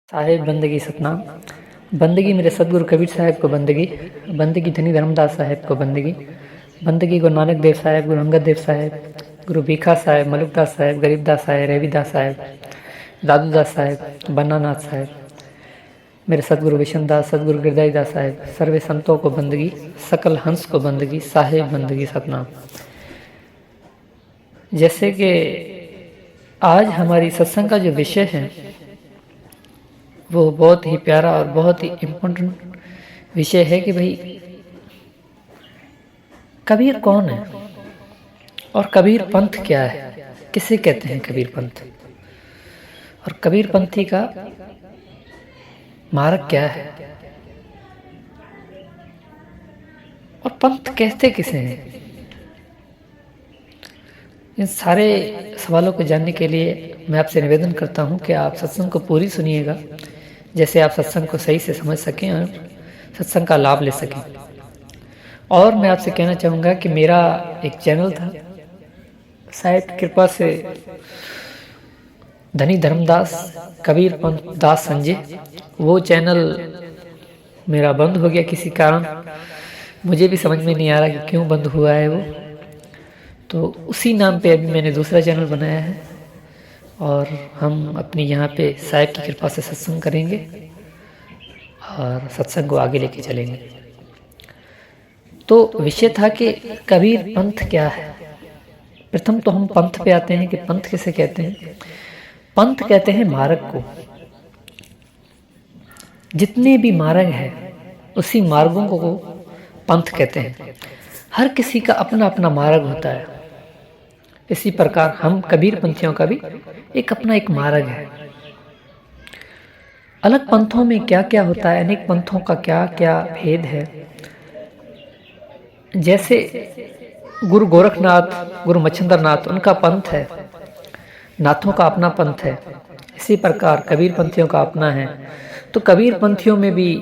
साहेब बंदगी सतनाम। बंदगी मेरे सदगुरु कबीर साहब को बंदगी, बंदगी धनी धर्मदास साहब को बंदगी, बंदगी गुरु नानक देव साहब, गुरु अंगद देव साहब, गुरु भीखा साहब, मलुकदास साहब, गरीबदास साहब, रविदास साहब, दादूदास साहब, बन्नानाथ साहब, मेरे सदगुरु विष्णुदास, सदगुरु गिरदाईदास साहब, सर्वे संतों को बंदगी, सकल हंस को बंदगी, साहेब बंदगी सतनाम। जैसे कि आज हमारी सत्संग का जो विषय है वो बहुत ही प्यारा और बहुत ही इम्पोर्टेंट विषय है कि भाई कबीर कौन है और कबीर पंथ क्या है, किसे कहते हैं कबीर पंथ, और कबीर पंथी का मार्ग क्या है और पंथ कहते किसे हैं। इन सारे सवालों को जानने के लिए मैं आपसे निवेदन करता हूं कि आप सत्संग को पूरी सुनिएगा, जैसे आप सत्संग को सही से समझ सकें और सत्संग का लाभ ले सकें। और मैं आपसे कहना चाहूँगा कि मेरा एक चैनल था, शायद कृपा से धनी धर्मदास कबीर पंथ दास संजय, वो चैनल मेरा बंद हो गया किसी कारण, मुझे भी समझ में नहीं आ रहा कि क्यों बंद हुआ है वो। तो उसी नाम पे अभी मैंने दूसरा चैनल बनाया है और हम अपनी यहाँ पे साहिब की कृपा से सत्संग करेंगे और सत्संग को आगे लेके चलेंगे। तो विषय था कि कबीर पंथ क्या है। प्रथम तो हम पंथ पे आते हैं कि पंथ किसे कहते हैं। पंथ कहते हैं मार्ग को। जितने भी मार्ग हैं उसी मार्गों को पंथ कहते हैं। हर किसी का अपना अपना मार्ग होता है। इसी प्रकार हम कबीर पंथियों का भी एक अपना एक मार्ग है। अलग पंथों में क्या क्या होता है, अनेक पंथों का क्या क्या भेद है। जैसे गुरु गोरखनाथ, गुरु मच्छिंद्रनाथ, उनका पंथ है, नाथों का अपना पंथ है। इसी प्रकार कबीर पंथियों का अपना है। तो कबीर पंथियों में भी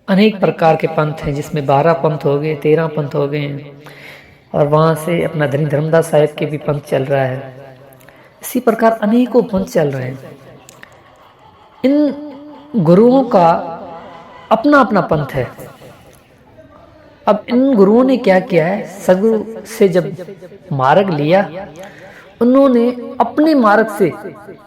अनेक प्रकार के पंथ हैं, जिसमें 12 पंथ हो गए, 13 पंथ हो गए हैं, और वहाँ से अपना धनी धर्मदास साहिब के भी पंथ चल रहा है। इसी प्रकार अनेकों पंथ चल रहे हैं। इन गुरुओं का अपना अपना पंथ है। अब इन गुरुओं ने क्या किया है, सदगुरु से जब मार्ग लिया, उन्होंने अपने मार्ग से,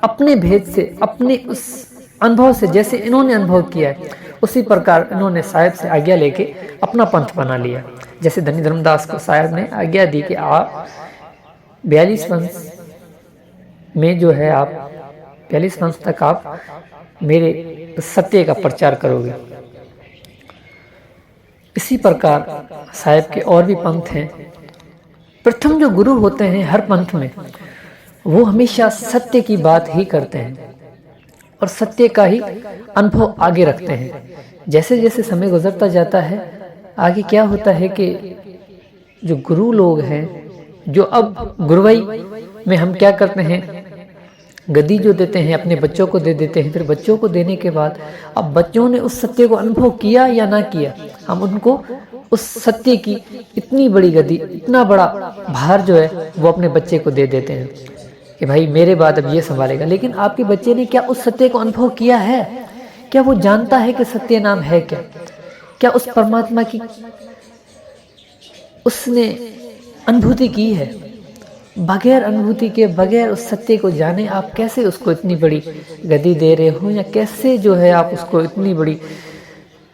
अपने भेद से, अपने उस अनुभव से, जैसे इन्होंने अनुभव किया है उसी प्रकार इन्होंने साहिब से आज्ञा लेके अपना पंथ बना लिया। जैसे धनी धर्मदास को साहिब ने आज्ञा दी कि आप 42 वंश में जो है, आप 42 वंश तक आप मेरे सत्य का प्रचार करोगे। इसी प्रकार साहिब के और भी पंथ हैं। प्रथम जो गुरु होते हैं हर पंथ में, वो हमेशा सत्य की बात ही करते हैं और सत्य का ही अनुभव आगे रखते हैं। जैसे जैसे समय गुजरता जाता है, आगे क्या होता है कि जो गुरु लोग हैं, जो अब गुरुवाई में हम क्या करते हैं, गद्दी जो देते हैं अपने बच्चों को दे देते हैं। फिर बच्चों को देने के बाद अब बच्चों ने उस सत्य को अनुभव किया या ना किया, हम उनको उस सत्य की इतनी बड़ी गद्दी, इतना बड़ा भार जो है वो अपने बच्चे को दे देते हैं कि भाई मेरे बाद अब ये संभालेगा। लेकिन आपके बच्चे ने क्या उस सत्य को अनुभव किया है? क्या वो जानता है कि सत्य नाम है क्या? क्या उस परमात्मा की उसने अनुभूति की है? बगैर अनुभूति के, बगैर उस सत्य को जाने आप कैसे उसको इतनी बड़ी गद्दी दे रहे हो, या कैसे जो है आप उसको इतनी बड़ी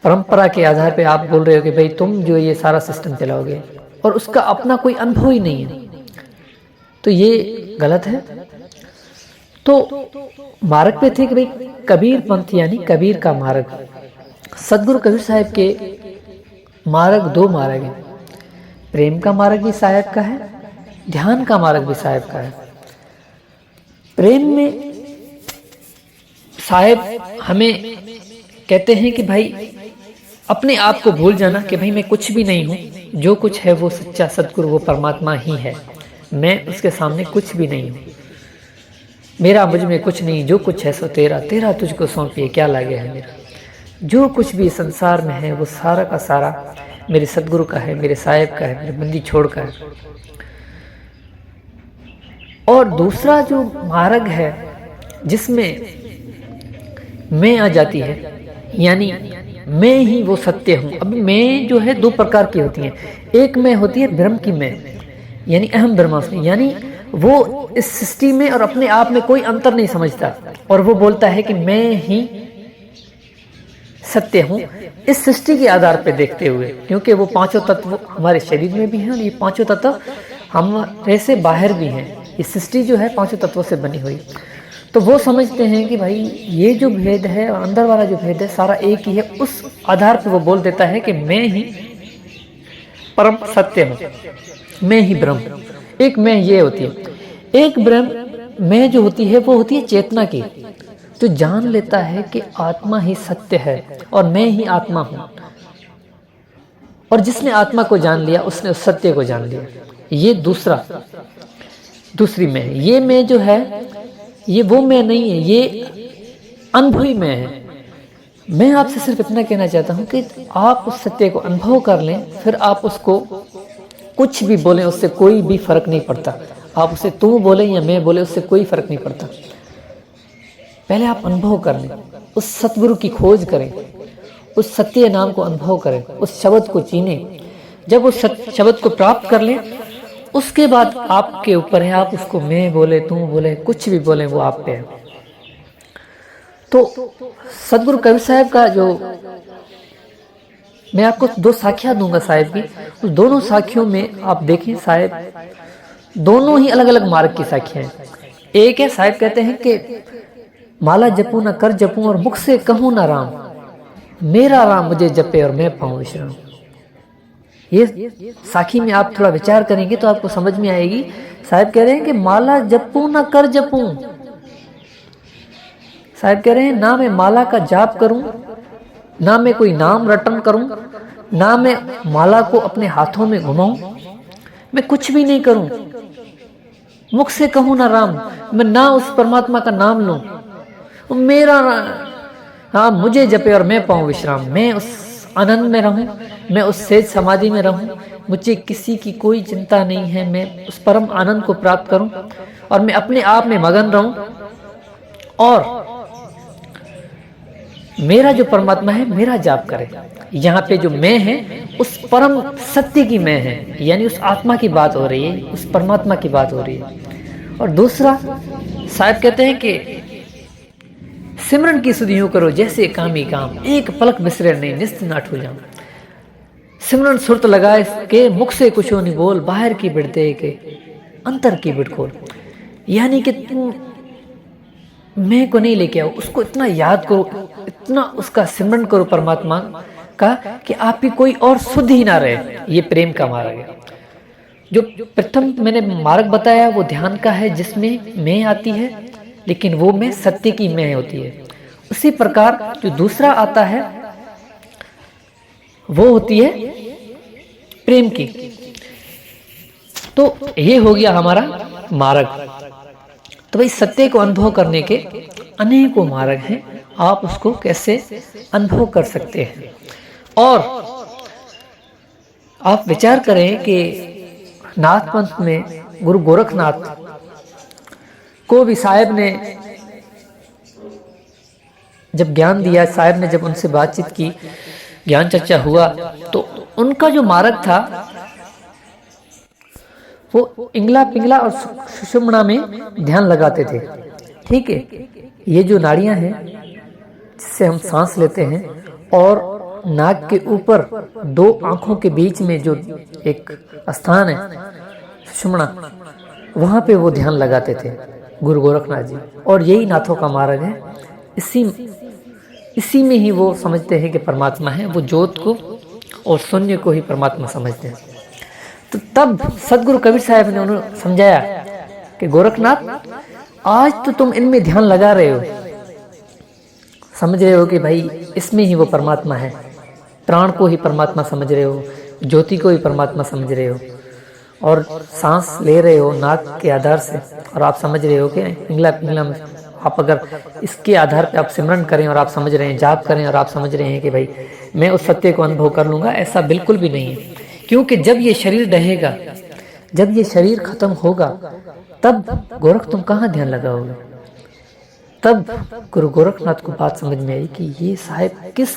परंपरा के आधार पे आप बोल रहे हो कि भाई तुम जो ये सारा सिस्टम चलाओगे, और उसका अपना कोई अनुभव ही नहीं है। तो ये गलत है। तो मार्ग पे थे कि भाई कबीर पंथ, यानी कबीर का मार्ग। सदगुरु कबीर साहब के मार्ग 2 मार्ग हैं। प्रेम का मार्ग भी साहब का है, ध्यान का मार्ग भी साहब का है। प्रेम में साहब हमें कहते हैं कि भाई अपने आप को भूल जाना कि भाई मैं कुछ भी नहीं हूँ, जो कुछ है वो सच्चा सदगुरु, वो परमात्मा ही है, मैं उसके सामने कुछ भी नहीं हूँ, मेरा मुझ में कुछ नहीं, जो कुछ है सो तेरा, तेरा तुझको सौंपिए क्या लागे है मेरा। जो कुछ भी संसार में है वो सारा का सारा मेरे सदगुरु का है, मेरे साहिब का है, मेरे बंदी छोड़ का है। और दूसरा जो मार्ग है जिसमें मैं आ जाती है, यानी मैं ही वो सत्य हूँ। अब मैं जो है दो प्रकार की होती है। एक मैं होती है ब्रह्म की मैं, यानी अहम ब्रह्मास्मि, यानी वो इस सृष्टि में और अपने आप में कोई अंतर नहीं समझता, और वो बोलता है कि मैं ही सत्य हूँ इस सृष्टि के आधार पर देखते हुए, क्योंकि वो पांचों तत्व हमारे शरीर में भी हैं और ये पांचों तत्व हमारे से बाहर भी हैं। ये सृष्टि जो है पांचों तत्वों से बनी हुई। तो वो समझते हैं कि भाई ये जो भेद है और अंदर वाला जो भेद है सारा एक ही है। उस आधार पर वो बोल देता है कि मैं ही परम सत्य हूँ, मैं ही ब्रह्म। एक मैं ये होती है। एक ब्रह्म मैं जो होती है वो होती है चेतना की, तो जान लेता है कि आत्मा ही सत्य है और मैं ही आत्मा हूँ। और जिसने आत्मा को जान लिया उसने उस सत्य को जान लिया। ये दूसरी मैं है। ये मैं जो है ये वो मैं नहीं है, ये अनुभवी मैं है। मैं आपसे सिर्फ इतना कहना चाहता हूं कि आप उस सत्य को अनुभव कर लें, फिर आप उसको कुछ भी बोलें उससे कोई भी फर्क नहीं पड़ता। आप उसे तू बोले या मैं बोले उससे कोई फर्क नहीं पड़ता। पहले आप अनुभव कर लें, उस सतगुरु की खोज करें, उस सत्य नाम को अनुभव करें, उस शब्द को चीनें। जब उस शब्द को प्राप्त कर लें उसके बाद आपके ऊपर है, आप उसको मैं बोले तू बोले कुछ भी बोले वो आप पे है। तो सदगुरु कबीर साहब का जो मैं आपको दो साखियां दूंगा साहिब की, उस दोनों साखियों में आप देखें साहिब दोनों ही अलग अलग मार्ग की साखियां हैं। एक है साहिब कहते हैं कि माला जपूं ना कर जपूं और मुख से कहूं ना राम, मेरा राम मुझे जपे और मैं पाऊं विश्राम। ये साखी में आप थोड़ा विचार करेंगे तो आपको समझ में आएगी। साहब कह रहे हैं कि माला जपूं ना कर जपूं, साहब कह रहे हैं ना मैं माला का जाप करूं, ना मैं कोई नाम रटन करूं, ना मैं माला को अपने हाथों में घुमाऊं, मैं कुछ भी नहीं करूं। मुख से कहूं ना राम, मैं ना उस परमात्मा का नाम लूं, मेरा हाँ मुझे जपे और मैं पाऊं विश्राम। मैं उस आनंद में रहूं, मैं उस सेज समाधि में रहूं, मुझे किसी की कोई चिंता नहीं है। मैं उस परम आनंद को प्राप्त करूं और मैं अपने आप में मगन रहूं, और मेरा जो परमात्मा है मेरा जाप करे। यहाँ पे जो मैं है उस परम सत्य की मैं है, यानी उस आत्मा की बात हो रही है, उस परमात्मा की बात हो रही है। और दूसरा साहब कहते हैं कि सिमरन की सुधियों करो जैसे काम ही काम, एक पलक बिसरे नहीं निस्त ना ठू जाऊं। सिमरन सुरत लगाए के मुख से कुछ नहीं बोल, बाहर की बिड़ दे के अंतर की बिड़ खोल। यानी कि तुम मैं को नहीं लेके आओ, उसको इतना याद करो, इतना उसका सिमरन करो परमात्मा का कि आप ही कोई और शुद्ध ही ना रहे। ये प्रेम का मार्ग है। जो प्रथम मैंने मार्ग बताया वो ध्यान का है, जिसमें मैं आती है लेकिन वो मैं सत्य की मैं होती है। उसी प्रकार जो दूसरा आता है वो होती है प्रेम की। तो ये हो गया हमारा मार्ग। तो भाई सत्य को अनुभव करने के अनेकों मार्ग हैं, आप उसको कैसे अनुभव कर सकते हैं। और आप विचार करें कि नाथ पंथ में गुरु गोरखनाथ को भी साहेब ने जब ज्ञान दिया, साहेब ने जब उनसे बातचीत की, ज्ञान चर्चा हुआ, तो उनका जो मार्ग था वो इंगला पिंगला और सुषुम्ना में ध्यान लगाते थे। ठीक है, ये जो नाड़ियां हैं जिससे हम सांस लेते हैं, और नाक के ऊपर दो आंखों के बीच में जो एक स्थान है सुषुम्ना, वहां पे वो ध्यान लगाते थे गुरु गोरखनाथ जी। और यही नाथों का मार्ग है। इसी में ही वो समझते हैं कि परमात्मा है, वो ज्योत को और शून्य को ही परमात्मा समझते हैं। तो तब सदगुरु कबीर साहब ने उन्हें समझाया कि गोरखनाथ आज तो तुम इनमें ध्यान लगा रहे हो, समझ रहे हो कि भाई इसमें ही वो परमात्मा है, प्राण को ही परमात्मा समझ रहे हो, ज्योति को ही परमात्मा समझ रहे हो, और सांस ले रहे हो नाक के आधार से, और आप समझ रहे हो कि पिंगला पिंगला में आप अगर इसके आधार पे आप सिमरन करें और आप समझ रहे हैं, जाप करें और आप समझ रहे हैं कि भाई मैं उस सत्य को अनुभव कर लूंगा, ऐसा बिल्कुल भी नहीं है। क्योंकि जब ये शरीर रहेगा, जब ये शरीर खत्म होगा, तब गोरख तुम कहाँ ध्यान लगाओगे? तब गुरु गोरखनाथ को बात समझ में आई कि ये साहब किस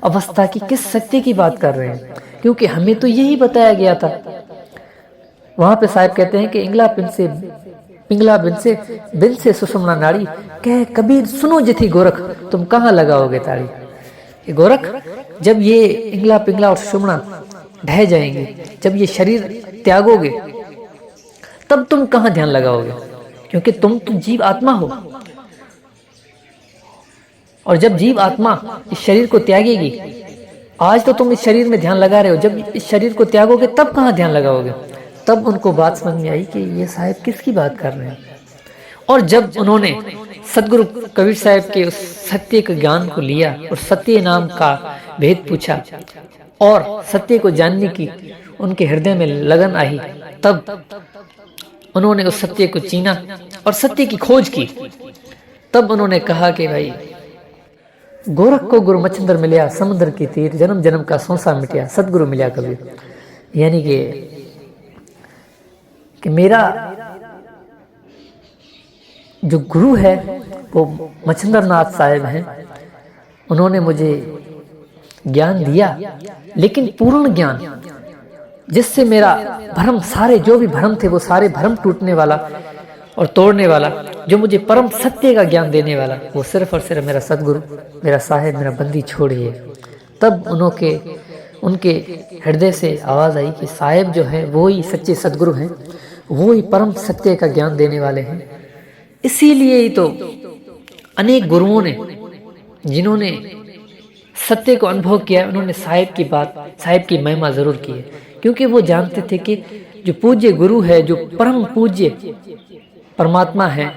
अवस्था की, किस सत्य की बात कर रहे हैं, क्योंकि हमें तो यही बताया गया था। वहां पे साहब कहते हैं कि पिंगला बिन से सुषुम्ना नाड़ी, कह कबीर सुनो जिथि गोरख, तुम कहाँ लगाओगे ताड़ी। ये गोरख, जब ये इंगला पिंगला और सुषुम्ना ढह जाएंगे, जब ये शरीर त्यागोगे, तब तुम कहाँ ध्यान लगाओगे, क्योंकि तुम तो जीव आत्मा हो। और जब जीव आत्मा इस शरीर को त्यागेगी, आज तो तुम इस शरीर में ध्यान लगा रहे हो, जब इस शरीर को त्यागोगे तब कहाँ ध्यान लगाओगे। तब उनको बात समझ में आई कि ये साहब किसकी बात कर रहे हैं। और जब उन्होंने सदगुरु कबीर साहब के उस सत्य के ज्ञान को लिया और सत्य नाम का भेद पूछा और सत्य को जानने की उनके हृदय में लगन आई, तब उन्होंने उस सत्य को चीना और सत्य की खोज की। तब उन्होंने कहा कि भाई, गोरख को गुरु मच्छिंद्र मिलिया, समुद्र की तीर, जन्म जन्म का सौंसा मिटिया, सदगुरु मिलिया कबीर। यानी कि मेरा जो गुरु है वो मच्छिंद्र नाथ साहिब हैं। उन्होंने मुझे ज्ञान दिया, लेकिन पूर्ण ज्ञान, जिससे मेरा भ्रम, सारे जो भी भ्रम थे वो सारे भ्रम टूटने वाला और तोड़ने वाला, जो मुझे परम सत्य का ज्ञान देने वाला, वो सिर्फ और सिर्फ मेरा सदगुरु, मेरा साहिब, मेरा बंदी छोड़िए। तब उनके हृदय से आवाज़ आई कि साहिब जो है वो ही सच्चे सदगुरु हैं, वो ही परम सत्य का ज्ञान देने वाले हैं। इसीलिए ही तो अनेक गुरुओं ने, जिन्होंने सत्य को अनुभव किया, उन्होंने साहिब की बात, साहिब की महिमा जरूर की है, क्योंकि वो जानते थे कि जो पूज्य गुरु है, जो परम पूज्य परमात्मा है,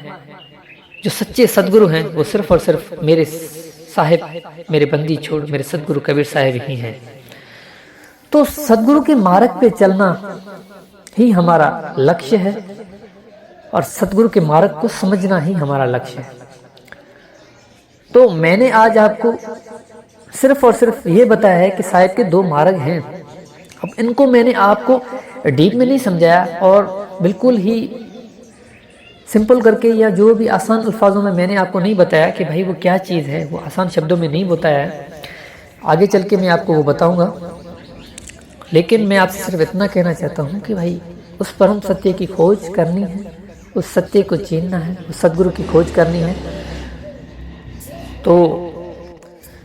जो सच्चे सदगुरु हैं, वो सिर्फ और सिर्फ मेरे साहिब, मेरे बंदी छोड़, मेरे सदगुरु कबीर साहिब ही हैं। तो सदगुरु के मार्ग पे चलना ही हमारा लक्ष्य है और सदगुरु के मार्ग को समझना ही हमारा लक्ष्य है। तो मैंने आज आपको सिर्फ और सिर्फ ये बताया है कि साहिब के दो मार्ग हैं। अब इनको मैंने आपको डीप में नहीं समझाया और बिल्कुल ही सिंपल करके या जो भी आसान अल्फाजों में मैंने आपको नहीं बताया कि भाई वो क्या चीज़ है, वो आसान शब्दों में नहीं बताया है। आगे चल के मैं आपको वो बताऊंगा, लेकिन मैं आपसे सिर्फ इतना कहना चाहता हूँ कि भाई उस परम सत्य की खोज करनी है, उस सत्य को चीनना है, उस सदगुरु की खोज करनी है, तो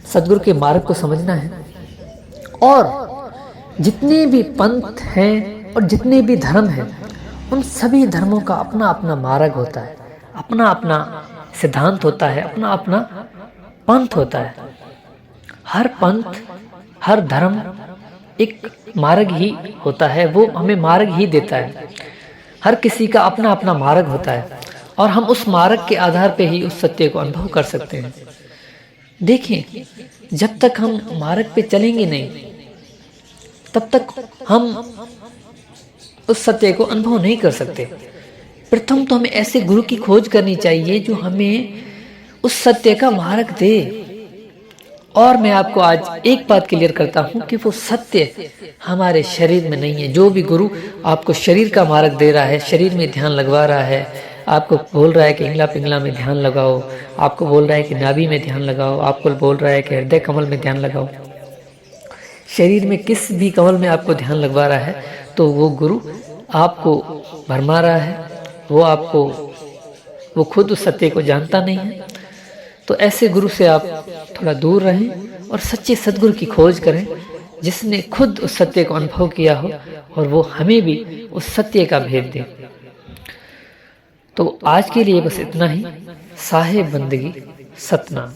सदगुरु के मार्ग को समझना है। और जितने भी पंथ हैं और जितने भी धर्म हैं, उन सभी धर्मों का अपना अपना मार्ग होता है, अपना अपना सिद्धांत होता है, अपना अपना पंथ होता है। हर पंथ, हर धर्म एक मार्ग ही होता है, वो हमें मार्ग ही देता है। हर किसी का अपना अपना मार्ग होता है और हम उस मार्ग के आधार पे ही उस सत्य को अनुभव कर सकते हैं। देखिए, जब तक हम मार्ग पे चलेंगे नहीं, तब तक हम उस सत्य को अनुभव नहीं कर सकते। प्रथम तो हमें ऐसे गुरु की खोज करनी चाहिए जो हमें उस सत्य का मार्ग दे। और मैं आपको आज एक बात क्लियर करता हूं कि वो सत्य हमारे शरीर में नहीं है। जो भी गुरु आपको शरीर का मार्ग दे रहा है, शरीर में ध्यान लगवा रहा है, आपको बोल रहा है कि इंगला पिंगला में ध्यान लगाओ, आपको बोल रहा है कि नाभि में ध्यान लगाओ, आपको बोल रहा है कि हृदय कमल में ध्यान लगाओ, शरीर में किस भी कमल में आपको ध्यान लगवा रहा है, तो वो गुरु आपको भरमा रहा है। वो खुद उस सत्य को जानता नहीं है। तो ऐसे गुरु से आप थोड़ा दूर रहें और सच्चे सदगुरु की खोज करें, जिसने खुद उस सत्य को अनुभव किया हो और वो हमें भी उस सत्य का भेद दे। तो आज के लिए बस इतना ही। साहिब बंदगी सतनाम।